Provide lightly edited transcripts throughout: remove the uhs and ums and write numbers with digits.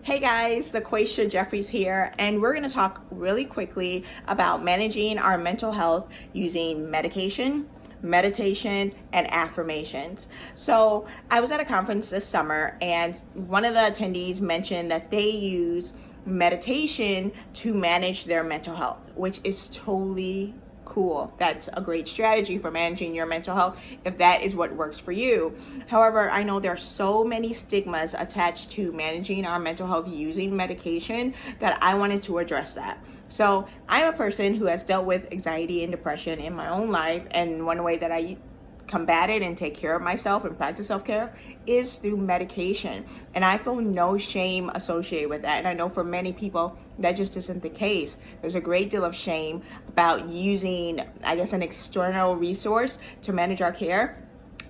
Hey guys, laqueshiajeffries here, and we're going to talk really quickly about managing our mental health using medication, meditation, and affirmations. So I was at a conference this summer, and one of the attendees mentioned that they use meditation to manage their mental health, which is totally cool. That's a great strategy for managing your mental health if that is what works for you. However, I know there are so many stigmas attached to managing our mental health using medication that I wanted to address that. So I'm a person who has dealt with anxiety and depression in my own life, and one way that I combat it and take care of myself and practice self-care is through medication, and I feel no shame associated with that. And I know for many people that just isn't the case. There's a great deal of shame about using, I guess, an external resource to manage our care.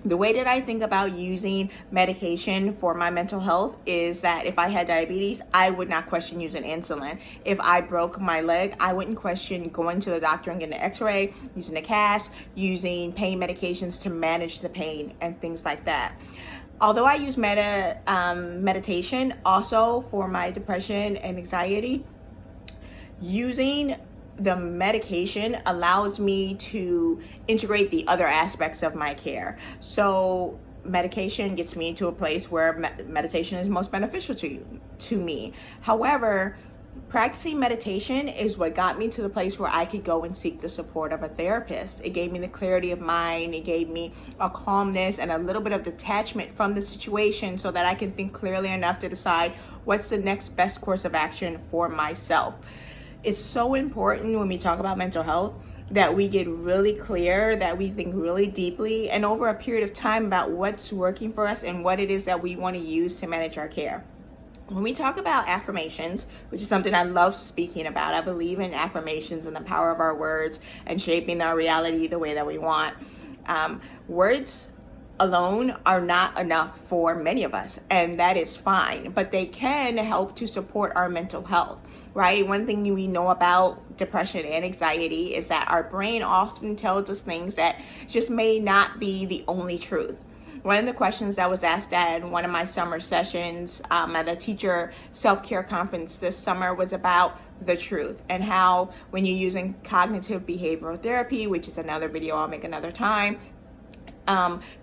The way that I think about using medication for my mental health is that if I had diabetes, I would not question using insulin. If I broke my leg, I wouldn't question going to the doctor and getting an x-ray, using a cast, using pain medications to manage the pain and things like that. Although I use meditation also for my depression and anxiety, using the medication allows me to integrate the other aspects of my care. So medication gets me to a place where meditation is most beneficial to me. However, practicing meditation is what got me to the place where I could go and seek the support of a therapist. It gave me the clarity of mind. It gave me a calmness and a little bit of detachment from the situation so that I can think clearly enough to decide what's the next best course of action for myself. It's so important when we talk about mental health that we get really clear, that we think really deeply and over a period of time about what's working for us and what it is that we want to use to manage our care. When we talk about affirmations, which is something I love speaking about, I believe in affirmations and the power of our words and shaping our reality the way that we want. Words alone are not enough for many of us, and that is fine, but they can help to support our mental health, right? One thing we know about depression and anxiety is that our brain often tells us things that just may not be the only truth. One of the questions that was asked at one of my summer sessions at the teacher self-care conference this summer was about the truth, and how when you're using cognitive behavioral therapy, which is another video I'll make another time,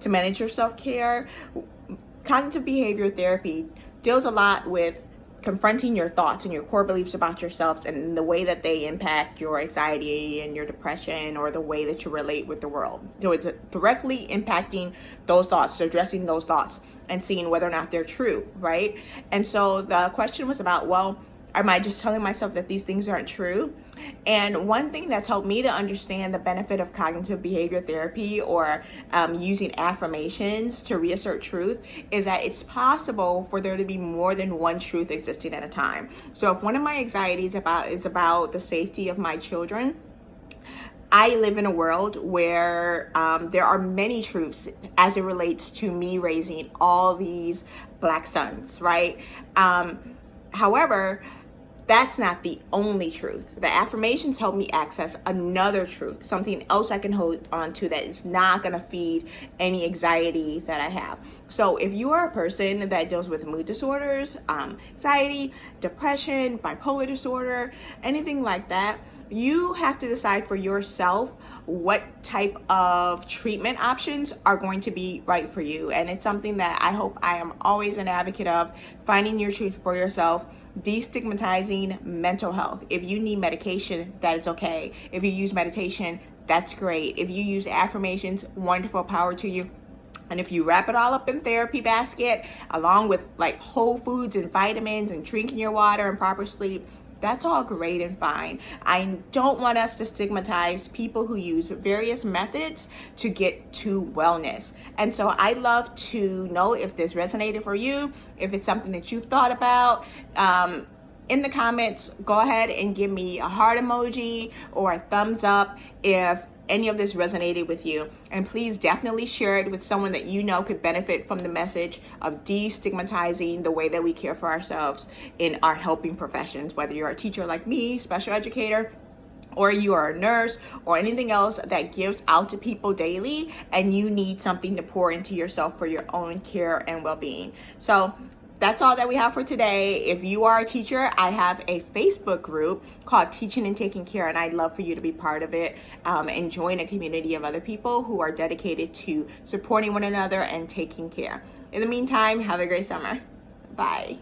to manage your self-care, cognitive behavior therapy deals a lot with confronting your thoughts and your core beliefs about yourself and the way that they impact your anxiety and your depression or the way that you relate with the world. So it's directly impacting those thoughts, addressing those thoughts and seeing whether or not they're true, right? And so the question was about, well, am I just telling myself that these things aren't true? And one thing that's helped me to understand the benefit of cognitive behavior therapy or using affirmations to reassert truth is that it's possible for there to be more than one truth existing at a time. So if one of my anxieties is about the safety of my children, I live in a world where there are many truths as it relates to me raising all these black sons, right? However, that's not the only truth. The affirmations help me access another truth, something else I can hold on to that is not going to feed any anxiety that I have. So if you are a person that deals with mood disorders, anxiety, depression, bipolar disorder, anything like that, you have to decide for yourself what type of treatment options are going to be right for you. And it's something that I hope I am always an advocate of, finding your truth for yourself, destigmatizing mental health. If you need medication, that is okay. If you use meditation, that's great. If you use affirmations, wonderful, power to you. And if you wrap it all up in therapy basket, along with like whole foods and vitamins and drinking your water and proper sleep, that's all great and fine. I don't want us to stigmatize people who use various methods to get to wellness. And so I'd love to know if this resonated for you, if it's something that you've thought about. In the comments, go ahead and give me a heart emoji or a thumbs up if any of this resonated with you. And please definitely share it with someone that you know could benefit from the message of destigmatizing the way that we care for ourselves in our helping professions, whether you're a teacher like me, special educator, or you are a nurse or anything else that gives out to people daily and you need something to pour into yourself for your own care and well-being. So that's all that we have for today. If you are a teacher, I have a Facebook group called Teaching and Taking Care, and I'd love for you to be part of it and join a community of other people who are dedicated to supporting one another and taking care. In the meantime, have a great summer. Bye.